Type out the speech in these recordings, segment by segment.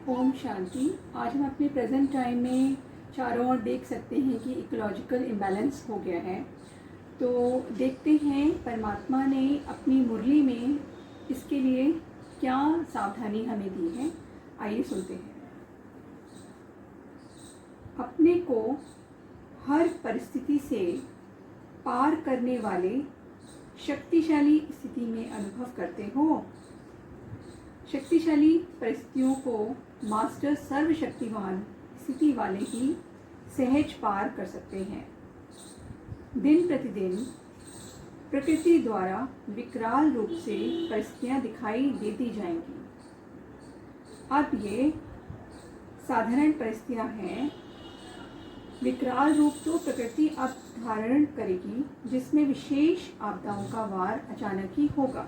ओम शांति। आज हम अपने प्रेजेंट टाइम में चारों ओर देख सकते हैं कि इकोलॉजिकल इम्बैलेंस हो गया है। तो देखते हैं परमात्मा ने अपनी मुरली में इसके लिए क्या सावधानी हमें दी है। आइए सुनते हैं। अपने को हर परिस्थिति से पार करने वाले शक्तिशाली स्थिति में अनुभव करते हो। शक्तिशाली परिस्थितियों को मास्टर सर्वशक्तिवान स्थिति वाले ही सहज पार कर सकते हैं। दिन प्रतिदिन प्रकृति द्वारा विकराल रूप से परिस्थितियां दिखाई देती जाएंगी। अब ये साधारण परिस्थितियां हैं। विकराल रूप तो प्रकृति अब धारण करेगी, जिसमें विशेष आपदाओं का वार अचानक ही होगा।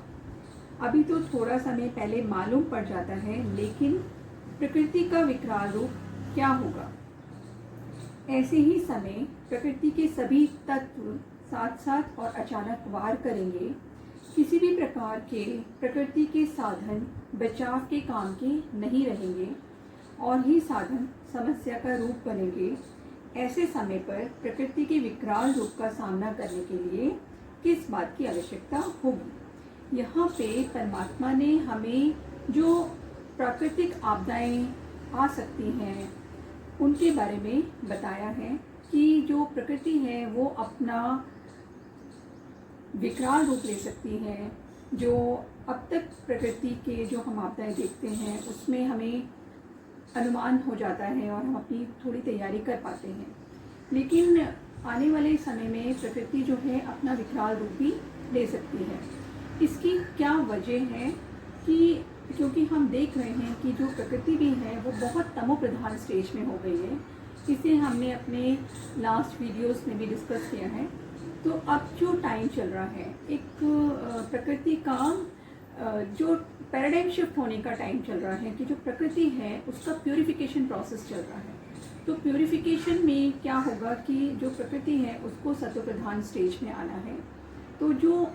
अभी तो थोड़ा समय पहले मालूम पड़ जाता है, लेकिन प्रकृति का विकराल रूप क्या होगा। ऐसे ही समय प्रकृति के सभी तत्व साथ साथ और अचानक वार करेंगे। किसी भी प्रकार के प्रकृति के साधन बचाव के काम के नहीं रहेंगे और ही साधन समस्या का रूप बनेंगे। ऐसे समय पर प्रकृति के विकराल रूप का सामना करने के लिए किस बात की आवश्यकता होगी। यहाँ पे परमात्मा ने हमें जो प्राकृतिक आपदाएं आ सकती हैं उनके बारे में बताया है कि जो प्रकृति है वो अपना विकराल रूप ले सकती है। जो अब तक प्रकृति के जो हम आपदाएं देखते हैं उसमें हमें अनुमान हो जाता है और हम अपनी थोड़ी तैयारी कर पाते हैं, लेकिन आने वाले समय में प्रकृति जो है अपना विकराल रूप भी ले सकती है। इसकी क्या वजह है कि क्योंकि हम देख रहे हैं कि जो प्रकृति भी है वो बहुत तमो प्रधान स्टेज में हो गई है। इसे हमने अपने लास्ट वीडियोस में भी डिस्कस किया है। तो अब जो टाइम चल रहा है, एक प्रकृति का जो पैराडाइम शिफ्ट होने का टाइम चल रहा है कि जो प्रकृति है उसका प्यूरिफिकेशन प्रोसेस चल रहा है। तो प्यूरिफिकेशन में क्या होगा कि जो प्रकृति है उसको सत्व प्रधान स्टेज में आना है। तो जो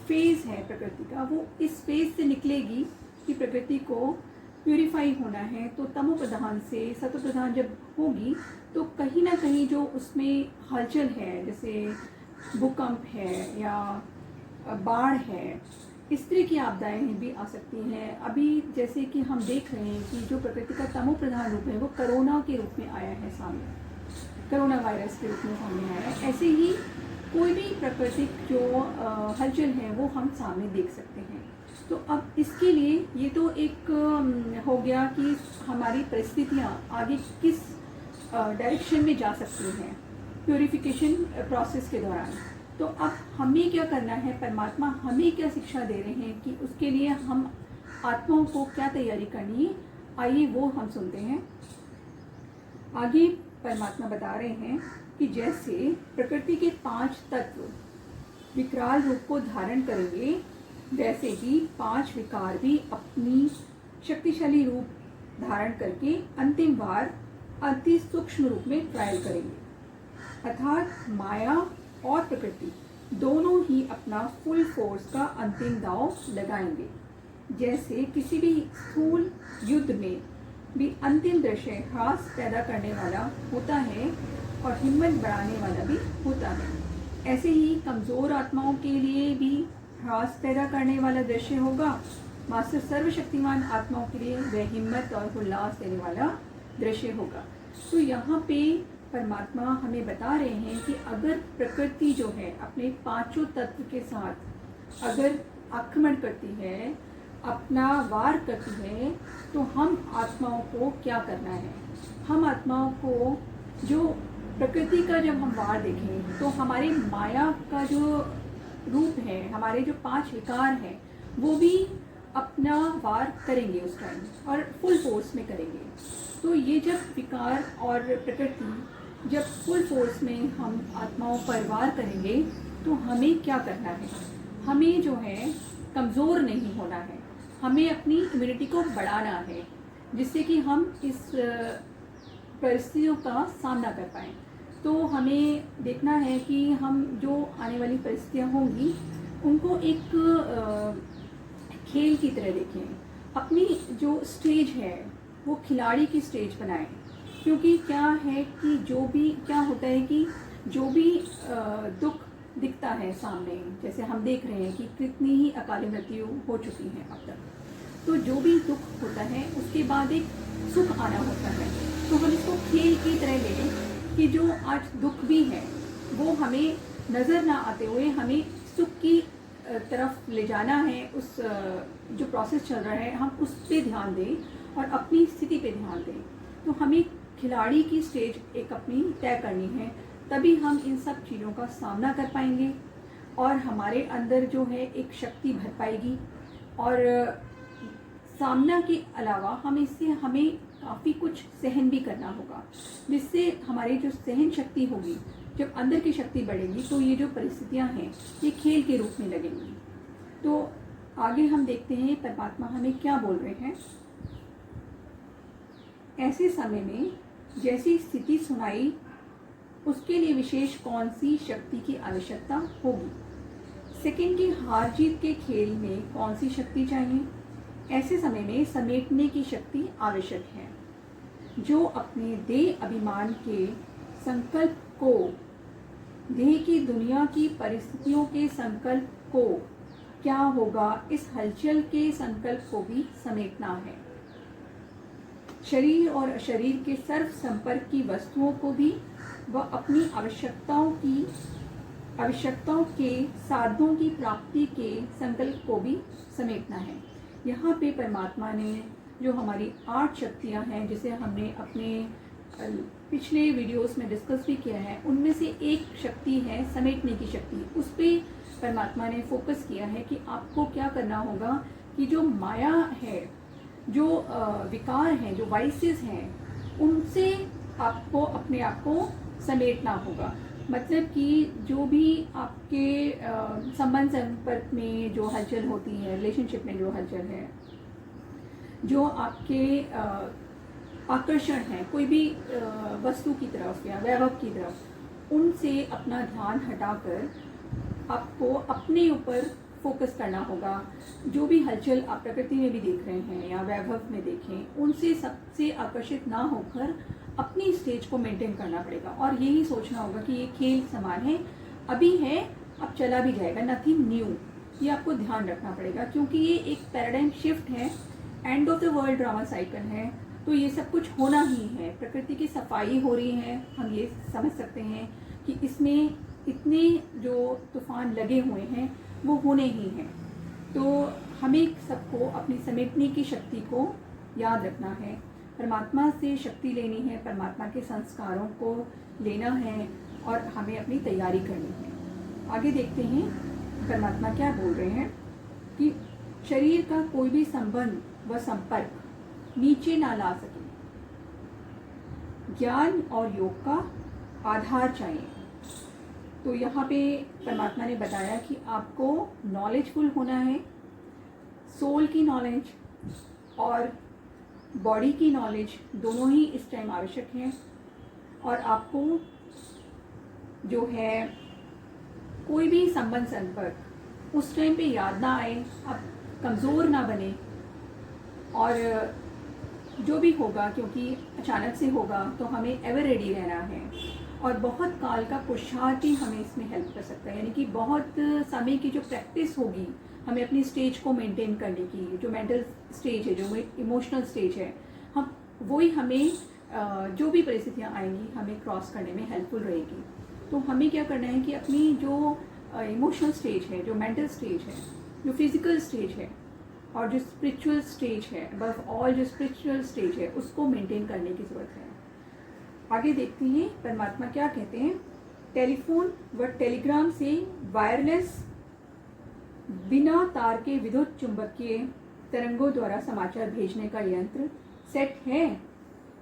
फेज़ है प्रकृति का वो इस फेज़ से निकलेगी कि प्रकृति को प्यूरिफाई होना है। तो तमो प्रधान से सत्व प्रधान जब होगी तो कहीं ना कहीं जो उसमें हलचल है, जैसे भूकंप है या बाढ़ है, इस तरह की आपदाएं भी आ सकती हैं। अभी जैसे कि हम देख रहे हैं कि जो प्रकृति का तमो प्रधान रूप है वो कोरोना के रूप में आया है सामने, कोरोना वायरस के रूप में सामने आया है। ऐसे ही कोई भी प्राकृतिक जो हलचल है वो हम सामने देख सकते हैं। तो अब इसके लिए ये तो एक हो गया कि हमारी परिस्थितियाँ आगे किस डायरेक्शन में जा सकती हैं प्यूरिफिकेशन प्रोसेस के दौरान। तो अब हमें क्या करना है, परमात्मा हमें क्या शिक्षा दे रहे हैं कि उसके लिए हम आत्माओं को क्या तैयारी करनी है। आइए वो हम सुनते हैं। आगे परमात्मा बता रहे हैं कि जैसे प्रकृति के 5 तत्व विकराल रूप को धारण करेंगे, वैसे ही 5 विकार भी अपनी शक्तिशाली रूप धारण करके अंतिम बार अति सूक्ष्म रूप में ट्रायल करेंगे। अर्थात माया और प्रकृति दोनों ही अपना फुल फोर्स का अंतिम दांव लगाएंगे। जैसे किसी भी स्थूल युद्ध में भी अंतिम दृश्य ह्रास पैदा करने वाला होता है और हिम्मत बढ़ाने वाला भी होता है, ऐसे ही कमज़ोर आत्माओं के लिए भी ह्रास पैदा करने वाला दृश्य होगा। मास्टर सर्वशक्तिमान आत्माओं के लिए वह हिम्मत और उल्लास देने वाला दृश्य होगा। तो यहाँ पे परमात्मा हमें बता रहे हैं कि अगर प्रकृति जो है अपने 5 तत्व के साथ अगर आक्रमण करती है, अपना वार करती है, तो हम आत्माओं को क्या करना है। हम आत्माओं को जो प्रकृति का जब हम वार देखें तो हमारे माया का जो रूप है, हमारे जो 5 विकार हैं वो भी अपना वार करेंगे उस टाइम और फुल फोर्स में करेंगे। तो ये जब विकार और प्रकृति जब फुल फोर्स में हम आत्माओं पर वार करेंगे तो हमें क्या करना है। हमें जो है कमज़ोर नहीं होना है, हमें अपनी इम्यूनिटी को बढ़ाना है, जिससे कि हम इस परिस्थितियों का सामना कर पाएँ। तो हमें देखना है कि हम जो आने वाली परिस्थितियाँ होंगी उनको एक खेल की तरह देखें अपनी जो स्टेज है वो खिलाड़ी की स्टेज बनाएं। क्योंकि क्या है कि क्या होता है कि जो भी दुख दिखता है सामने, जैसे हम देख रहे हैं कि कितनी ही अकाली मृत्यु हो चुकी हैं अब तक, तो जो भी दुख होता है उसके बाद एक सुख आना होता है। तो हम इसको खेल की तरह लें कि जो आज दुख भी है वो हमें नज़र ना आते हुए हमें सुख की तरफ ले जाना है। उस जो प्रोसेस चल रहा है हम उस पर ध्यान दें और अपनी स्थिति पे ध्यान दें। तो हमें खिलाड़ी की स्टेज एक अपनी तय करनी है, तभी हम इन सब चीज़ों का सामना कर पाएंगे और हमारे अंदर जो है एक शक्ति भर पाएगी। और सामना के अलावा हमें काफ़ी कुछ सहन भी करना होगा, जिससे हमारी जो सहन शक्ति होगी, जब अंदर की शक्ति बढ़ेगी तो ये जो परिस्थितियां हैं ये खेल के रूप में लगेंगी। तो आगे हम देखते हैं परमात्मा हमें क्या बोल रहे हैं। ऐसे समय में जैसी स्थिति सुनाई उसके लिए विशेष कौन सी शक्ति की आवश्यकता होगी। सेकंड की हार जीत के खेल में कौन सी शक्ति चाहिए। ऐसे समय में समेटने की शक्ति आवश्यक है। जो अपने देह अभिमान के संकल्प को, देह की दुनिया की परिस्थितियों के संकल्प को, क्या होगा इस हलचल के संकल्प को भी समेटना है। शरीर और शरीर के सर्व संपर्क की वस्तुओं को भी व अपनी आवश्यकताओं के साधनों की प्राप्ति के संकल्प को भी समेटना है। यहाँ पे परमात्मा ने जो हमारी 8 शक्तियाँ हैं, जिसे हमने अपने पिछले वीडियोस में डिस्कस भी किया है, उनमें से एक शक्ति है समेटने की शक्ति। उस पर परमात्मा ने फोकस किया है कि आपको क्या करना होगा कि जो माया है, जो विकार हैं, जो वाइसेस हैं, उनसे आपको अपने आप को समेटना होगा। मतलब कि जो भी आपके संबंध संपर्क में जो हलचल होती है, रिलेशनशिप में जो हलचल है, जो आपके आकर्षण है कोई भी वस्तु की तरफ या वैभव की तरफ, उनसे अपना ध्यान हटाकर आपको अपने ऊपर फोकस करना होगा। जो भी हलचल आप प्रकृति में भी देख रहे हैं या वैभव में देखें, उनसे सबसे आकर्षित ना होकर अपनी स्टेज को मेंटेन करना पड़ेगा। और यही सोचना होगा कि ये खेल समान है, अभी है, अब चला भी जाएगा, नथिंग न्यू। ये आपको ध्यान रखना पड़ेगा, क्योंकि ये एक पैराडाइम शिफ्ट है, end of the world drama cycle है। तो ये सब कुछ होना ही है, प्रकृति की सफाई हो रही है। हम ये समझ सकते हैं कि इसमें इतने जो तूफान लगे हुए हैं वो होने ही हैं। तो हमें सबको अपनी समेटने की शक्ति को याद रखना है, परमात्मा से शक्ति लेनी है, परमात्मा के संस्कारों को लेना है और हमें अपनी तैयारी करनी है। आगे देखते हैं परमात्मा क्या बोल रहे हैं कि शरीर का कोई भी संबंध व संपर्क नीचे ना ला सके। ज्ञान और योग का आधार चाहिए। तो यहाँ पे परमात्मा ने बताया कि आपको नॉलेजफुल होना है, सोल की नॉलेज और बॉडी की नॉलेज दोनों ही इस टाइम आवश्यक हैं। और आपको जो है कोई भी संबंध संपर्क उस टाइम पे याद ना आए, आप कमज़ोर ना बने, और जो भी होगा, क्योंकि अचानक से होगा, तो हमें एवर रेडी रहना है। और बहुत काल का पुरुषार्थ ही हमें इसमें हेल्प कर सकता है, यानी कि बहुत समय की जो प्रैक्टिस होगी हमें अपनी स्टेज को मेंटेन करने की, जो मेंटल स्टेज है, जो इमोशनल स्टेज है, हम वही हमें जो भी परिस्थितियाँ आएंगी हमें क्रॉस करने में हेल्पफुल रहेगी। तो हमें क्या करना है कि अपनी जो इमोशनल स्टेज है, जो मेंटल स्टेज है, जो फिजिकल स्टेज है और जो स्पिरिचुअल स्टेज है, अबव ऑल जो स्पिरिचुअल स्टेज है, उसको मेंटेन करने की ज़रूरत है। आगे देखते हैं परमात्मा क्या कहते हैं। टेलीफोन व टेलीग्राम से वायरलेस बिना तार के विद्युत चुंबकीय तरंगों द्वारा समाचार भेजने का यंत्र सेट है।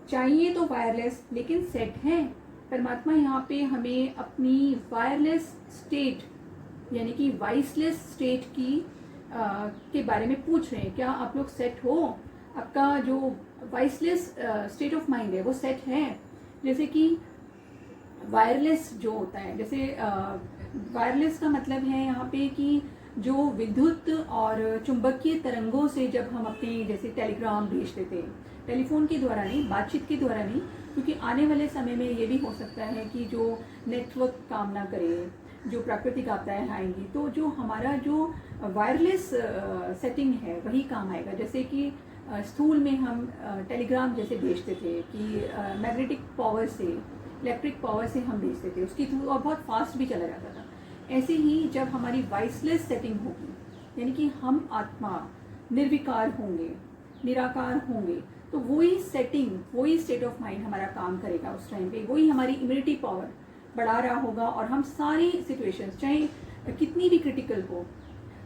चाहिए तो वायरलेस, लेकिन सेट है। परमात्मा यहाँ पे हमें अपनी वायरलेस स्टेट यानी कि वॉइसलेस स्टेट की के बारे में पूछ रहे हैं। क्या आप लोग सेट हो? आपका जो वॉइसलेस स्टेट ऑफ माइंड है वो सेट है। जैसे कि वायरलेस जो होता है, जैसे वायरलेस का मतलब है यहाँ पे कि जो विद्युत और चुंबकीय तरंगों से जब हम अपने जैसे टेलीग्राम भेजते थे, टेलीफोन के द्वारा नहीं, बातचीत के द्वारा नहीं, क्योंकि आने वाले समय में ये भी हो सकता है कि जो नेटवर्क काम ना करे, जो प्राकृतिक आपदाएं आएंगी, तो जो हमारा जो वायरलेस सेटिंग है वही काम आएगा। जैसे कि स्थूल में हम टेलीग्राम जैसे भेजते थे कि मैग्नेटिक पावर से, इलेक्ट्रिक पावर से हम भेजते थे उसकी थ्रू, और बहुत फास्ट भी चला जाता था। ऐसे ही जब हमारी वॉइसलेस सेटिंग होगी, यानी कि हम आत्मा निर्विकार होंगे, निराकार होंगे, तो वही सेटिंग, वही स्टेट ऑफ माइंड हमारा काम करेगा उस टाइम पे, वही हमारी इम्यूनिटी पावर बढ़ा रहा होगा, और हम सारी सिचुएशंस चाहे कितनी भी क्रिटिकल हो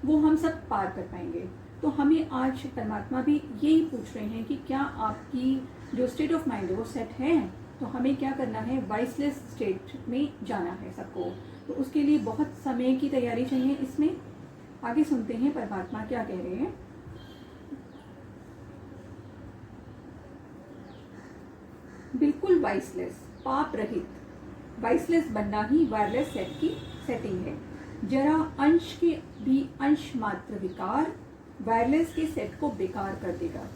वो हम सब पार कर पाएंगे। तो हमें आज परमात्मा भी यही पूछ रहे हैं कि क्या आपकी जो स्टेट ऑफ माइंड है वो सेट है। तो हमें क्या करना है, वॉइसलेस स्टेट में जाना है सबको। तो उसके लिए बहुत समय की तैयारी चाहिए। इसमें आगे सुनते हैं परमात्मा क्या कह रहे हैं। बिल्कुल वॉइसलेस, पाप रहित, वॉइसलेस बनना ही वायरलेस सेट की सेटिंग है। जरा अंश के भी अंश मात्र विकार वायरलेस के सेट को बेकार कर देगा।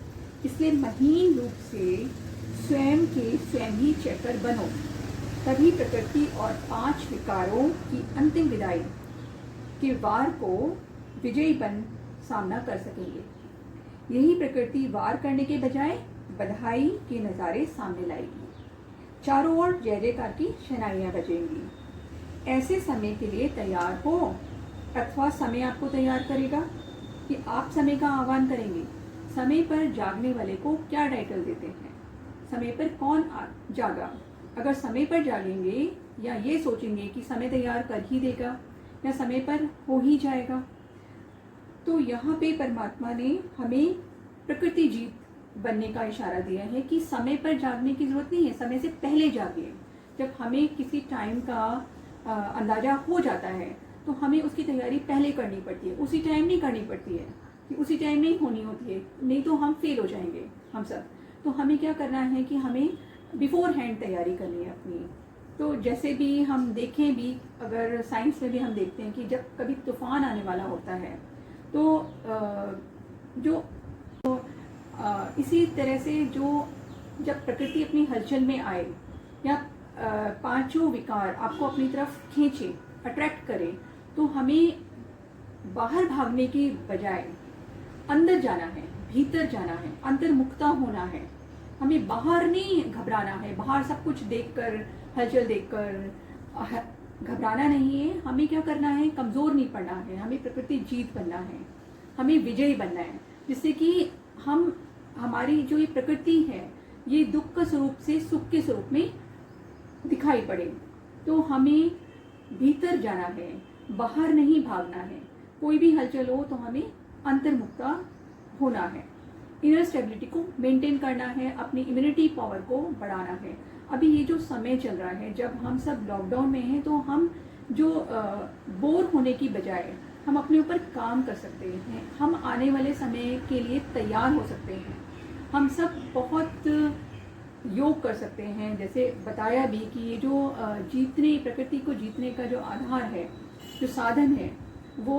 इसलिए महीन रूप से स्वयं के स्वयं ही चेकर बनो, तभी प्रकृति और 5 विकारों की अंतिम विदाई के वार को विजयी बन सामना कर सकेंगे। यही प्रकृति वार करने के बजाय बधाई के नज़ारे सामने लाएगी। चारों ओर जय जयकार की शहनाइयाँ बजेंगी। ऐसे समय के लिए तैयार हो, अथवा समय आपको तैयार करेगा कि आप समय का आह्वान करेंगे। समय पर जागने वाले को क्या टाइटल देते हैं? समय पर कौन जागा? अगर समय पर जागेंगे या ये सोचेंगे कि समय तैयार कर ही देगा या समय पर हो ही जाएगा, तो यहाँ पे परमात्मा ने हमें प्रकृति जीत बनने का इशारा दिया है कि समय पर जागने की जरूरत नहीं है, समय से पहले जागिए। जब हमें किसी टाइम का अंदाजा हो जाता है तो हमें उसकी तैयारी पहले करनी पड़ती है, उसी टाइम नहीं करनी पड़ती है कि उसी टाइम नहीं होनी होती है, नहीं तो हम फेल हो जाएंगे हम सब। तो हमें क्या करना है कि हमें बिफोर हैंड तैयारी करनी है अपनी। तो जैसे भी हम देखें भी, अगर साइंस में भी हम देखते हैं कि जब कभी तूफान आने वाला होता है तो इसी तरह से जो जब प्रकृति अपनी हलचल में आए या 5 विकार आपको अपनी तरफ खींचे, अट्रैक्ट करे, तो हमें बाहर भागने की बजाय अंदर जाना है, भीतर जाना है, अंतर्मुखता होना है। हमें बाहर नहीं घबराना है, बाहर सब कुछ देखकर, हलचल देखकर घबराना नहीं है। हमें क्या करना है, कमज़ोर नहीं पड़ना है, हमें प्रकृति जीत बनना है, हमें विजयी बनना है, जिससे कि हम, हमारी जो ये प्रकृति है ये दुख का स्वरूप से सुख के स्वरूप में दिखाई पड़े। तो हमें भीतर जाना है, बाहर नहीं भागना है। कोई भी हलचल हो तो हमें अंतर्मुखता होना है, इनर स्टेबिलिटी को मेंटेन करना है, अपनी इम्यूनिटी पावर को बढ़ाना है। अभी ये जो समय चल रहा है, जब हम सब लॉकडाउन में हैं, तो हम जो बोर होने की बजाय हम अपने ऊपर काम कर सकते हैं, हम आने वाले समय के लिए तैयार हो सकते हैं। हम सब बहुत योग कर सकते हैं। जैसे बताया भी कि ये जो जीतने, प्रकृति को जीतने का जो आधार है, जो साधन है, वो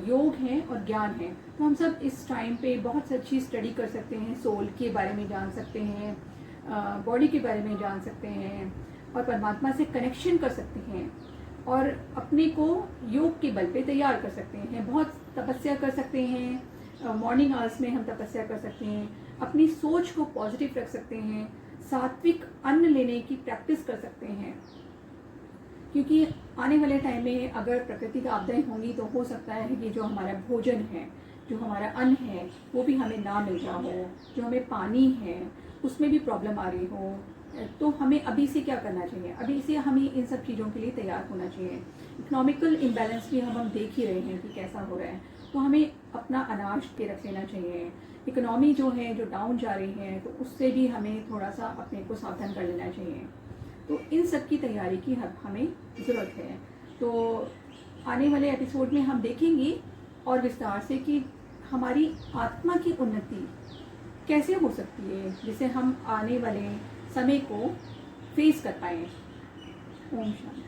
योग है और ज्ञान है। तो हम सब इस टाइम पे बहुत अच्छी स्टडी कर सकते हैं, सोल के बारे में जान सकते हैं, बॉडी के बारे में जान सकते हैं, और परमात्मा से कनेक्शन कर सकते हैं, और अपने को योग के बल पे तैयार कर सकते हैं। बहुत तपस्या कर सकते हैं, मॉर्निंग आवर्स में हम तपस्या कर सकते हैं, अपनी सोच को पॉजिटिव रख सकते हैं, सात्विक अन्न लेने की प्रैक्टिस कर सकते हैं। क्योंकि आने वाले टाइम में अगर प्रकृति का आपदाएं होंगी तो हो सकता है कि जो हमारा भोजन है, जो हमारा अन्न है, वो भी हमें ना मिल रहा हो, जो हमें पानी है उसमें भी प्रॉब्लम आ रही हो। तो हमें अभी से क्या करना चाहिए, अभी से हमें इन सब चीज़ों के लिए तैयार होना चाहिए। इकोनॉमिकल इम्बैलेंस भी हम देख ही रहे हैं कि कैसा हो रहा है, तो हमें अपना अनाज के रख लेना चाहिए। इकोनॉमी जो है, जो डाउन जा रही है, तो उससे भी हमें थोड़ा सा अपने को सावधान कर लेना चाहिए। तो इन सब की तैयारी की हमें ज़रूरत है। तो आने वाले एपिसोड में हम देखेंगे और विस्तार से कि हमारी आत्मा की उन्नति कैसे हो सकती है, जिससे हम आने वाले समय को फेस कर पाएँ। ओम शांति।